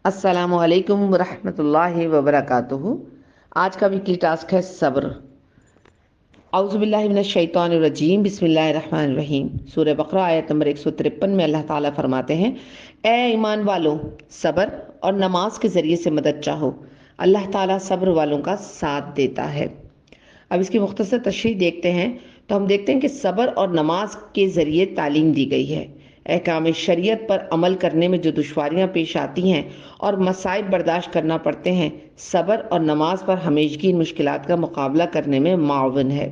السلام علیکم ورحمۃ اللہ وبرکاتہ۔ آج کا ویکلی ٹاسک ہے صبر۔ اعوذ باللہ من الشیطان الرجیم، بسم اللہ الرحمن الرحیم۔ سورہ بقرہ آیت نمبر 153 میں اللہ تعالیٰ فرماتے ہیں، اے ایمان والو، صبر اور نماز کے ذریعے سے مدد چاہو، اللہ تعالیٰ صبر والوں کا ساتھ دیتا ہے۔ اب اس کی مختصر تشریح دیکھتے ہیں تو ہم دیکھتے ہیں کہ صبر اور نماز کے ذریعے تعلیم دی گئی ہے۔ احکام شریعت پر عمل کرنے میں جو دشواریاں پیش آتی ہیں اور مصائب برداشت کرنا پڑتے ہیں، صبر اور نماز پر ہمیشگی ان مشکلات کا مقابلہ کرنے میں معاون ہے۔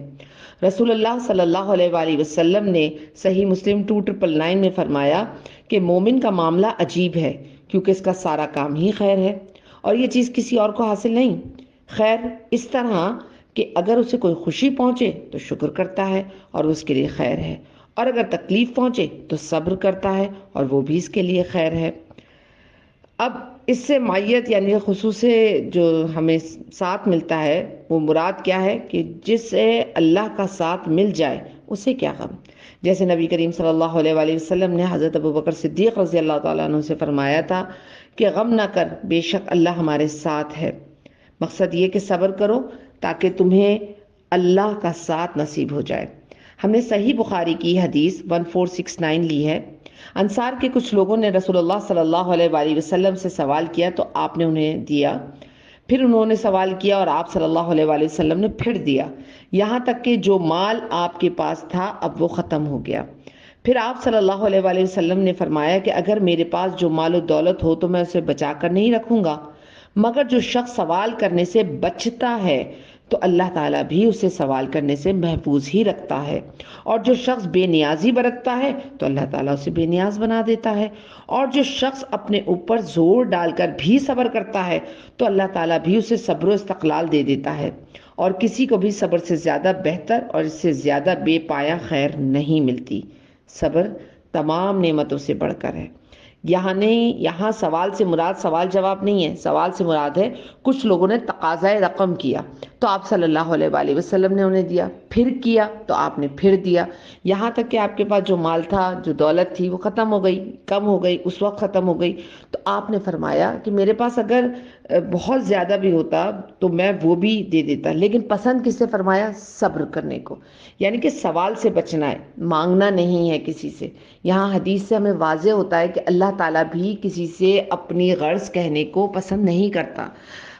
رسول اللہ صلی اللہ علیہ وآلہ وسلم نے صحیح مسلم 2999 میں فرمایا کہ مومن کا معاملہ عجیب ہے، کیونکہ اس کا سارا کام ہی خیر ہے اور یہ چیز کسی اور کو حاصل نہیں۔ خیر اس طرح کہ اگر اسے کوئی خوشی پہنچے تو شکر کرتا ہے اور اس کے لیے خیر ہے، اور اگر تکلیف پہنچے تو صبر کرتا ہے اور وہ بھی اس کے لیے خیر ہے۔ اب اس سے معیت یعنی خصوص سے جو ہمیں ساتھ ملتا ہے وہ مراد کیا ہے کہ جس سے اللہ کا ساتھ مل جائے اسے کیا غم۔ جیسے نبی کریم صلی اللہ علیہ وآلہ وسلم نے حضرت ابوبکر صدیق رضی اللہ تعالیٰ عنہ سے فرمایا تھا کہ غم نہ کر، بے شک اللہ ہمارے ساتھ ہے۔ مقصد یہ کہ صبر کرو تاکہ تمہیں اللہ کا ساتھ نصیب ہو جائے۔ ہم نے صحیح بخاری کی حدیث 1469 لی ہے۔ انصار کے کچھ لوگوں نے رسول اللہ صلی اللہ علیہ وآلہ وسلم سے سوال کیا تو آپ نے انہیں دیا، پھر انہوں نے سوال کیا اور آپ صلی اللہ علیہ وآلہ وسلم نے پھر دیا، یہاں تک کہ جو مال آپ کے پاس تھا اب وہ ختم ہو گیا۔ پھر آپ صلی اللہ علیہ وآلہ وسلم نے فرمایا کہ اگر میرے پاس جو مال و دولت ہو تو میں اسے بچا کر نہیں رکھوں گا، مگر جو شخص سوال کرنے سے بچتا ہے تو اللہ تعالیٰ بھی اسے سوال کرنے سے محفوظ ہی رکھتا ہے، اور جو شخص بے نیازی برتتا ہے تو اللہ تعالیٰ اسے بے نیاز بنا دیتا ہے، اور جو شخص اپنے اوپر زور ڈال کر بھی صبر کرتا ہے تو اللہ تعالیٰ بھی اسے صبر و استقلال دے دیتا ہے، اور کسی کو بھی صبر سے زیادہ بہتر اور اس سے زیادہ بے پایا خیر نہیں ملتی۔ صبر تمام نعمتوں سے بڑھ کر ہے۔ یہاں سوال سے مراد سوال جواب نہیں ہے، سوال سے مراد ہے کچھ لوگوں نے تقاضۂ رقم کیا تو آپ صلی اللہ علیہ وآلہ وسلم نے انہیں دیا، پھر کیا تو آپ نے پھر دیا، یہاں تک کہ آپ کے پاس جو مال تھا، جو دولت تھی وہ ختم ہو گئی، کم ہو گئی، اس وقت ختم ہو گئی تو آپ نے فرمایا کہ میرے پاس اگر بہت زیادہ بھی ہوتا تو میں وہ بھی دے دیتا، لیکن پسند کس سے فرمایا؟ صبر کرنے کو، یعنی کہ سوال سے بچنا ہے، مانگنا نہیں ہے کسی سے۔ یہاں حدیث سے ہمیں واضح ہوتا ہے کہ اللہ تعالیٰ بھی کسی سے اپنی غرض کہنے کو پسند نہیں کرتا۔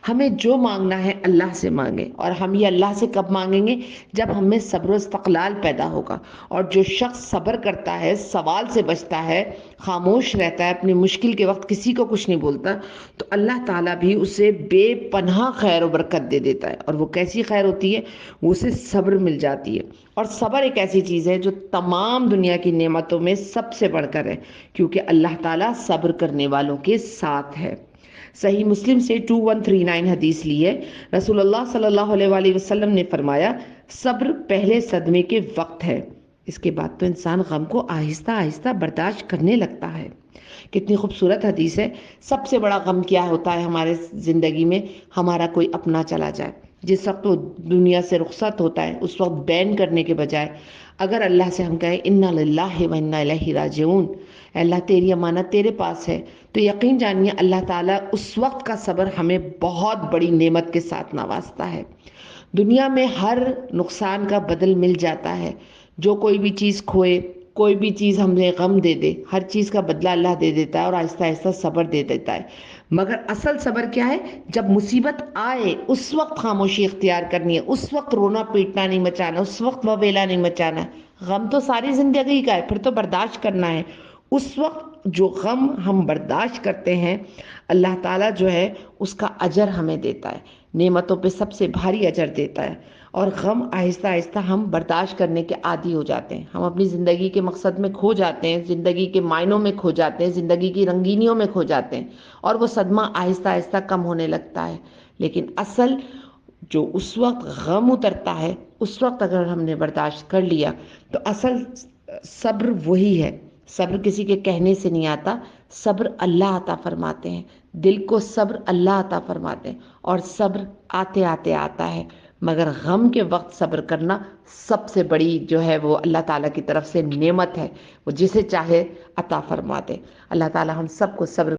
ہمیں جو مانگنا ہے اللہ سے مانگیں، اور ہم یہ اللہ سے کب مانگیں گے؟ جب ہم میں صبر و استقلال پیدا ہوگا، اور جو شخص صبر کرتا ہے، سوال سے بچتا ہے، خاموش رہتا ہے، اپنی مشکل کے وقت کسی کو کچھ نہیں بولتا، تو اللہ تعالیٰ بھی اسے بے پناہ خیر و برکت دے دیتا ہے۔ اور وہ کیسی خیر ہوتی ہے؟ وہ اسے صبر مل جاتی ہے، اور صبر ایک ایسی چیز ہے جو تمام دنیا کی نعمتوں میں سب سے بڑھ کر ہے، کیونکہ اللہ تعالیٰ صبر کرنے والوں کے ساتھ ہے۔ صحیح مسلم سے 2139 حدیث لی ہے۔ رسول اللہ صلی اللہ علیہ وآلہ وسلم نے فرمایا، صبر پہلے صدمے کے وقت ہے، اس کے بعد تو انسان غم کو آہستہ آہستہ برداشت کرنے لگتا ہے۔ کتنی خوبصورت حدیث ہے۔ سب سے بڑا غم کیا ہوتا ہے ہمارے زندگی میں؟ ہمارا کوئی اپنا چلا جائے۔ جس وقت وہ دنیا سے رخصت ہوتا ہے اس وقت بین کرنے کے بجائے اگر اللہ سے ہم کہیں انا للہ و انا الیہ راجعون، اے اللہ تیری امانت تیرے پاس ہے، تو یقین جانیے اللہ تعالیٰ اس وقت کا صبر ہمیں بہت بڑی نعمت کے ساتھ نوازتا ہے۔ دنیا میں ہر نقصان کا بدل مل جاتا ہے، جو کوئی بھی چیز کھوئے، کوئی بھی چیز ہمیں غم دے دے، ہر چیز کا بدلہ اللہ دے دیتا ہے اور آہستہ آہستہ صبر دے دیتا ہے۔ مگر اصل صبر کیا ہے؟ جب مصیبت آئے اس وقت خاموشی اختیار کرنی ہے، اس وقت رونا پیٹنا نہیں مچانا، اس وقت وویلا نہیں مچانا۔ غم تو ساری زندگی کا ہے، پھر تو برداشت کرنا ہے۔ اس وقت جو غم ہم برداشت کرتے ہیں اللہ تعالیٰ جو ہے اس کا اجر ہمیں دیتا ہے، نعمتوں پہ سب سے بھاری اجر دیتا ہے، اور غم آہستہ آہستہ ہم برداشت کرنے کے عادی ہو جاتے ہیں، ہم اپنی زندگی کے مقصد میں کھو جاتے ہیں، زندگی کے معنوں میں کھو جاتے ہیں، زندگی کی رنگینیوں میں کھو جاتے ہیں، اور وہ صدمہ آہستہ آہستہ کم ہونے لگتا ہے۔ لیکن اصل جو اس وقت غم اترتا ہے اس وقت اگر ہم نے برداشت کر لیا تو اصل صبر وہی ہے۔ صبر کسی کے کہنے سے نہیں آتا، صبر اللہ عطا فرماتے ہیں، دل کو صبر اللہ عطا فرماتے ہیں، اور صبر آتے آتے آتا ہے، مگر غم کے وقت صبر کرنا سب سے بڑی جو ہے وہ اللہ تعالیٰ کی طرف سے نعمت ہے، وہ جسے چاہے عطا فرماتے۔ اللہ تعالیٰ ہم سب کو صبر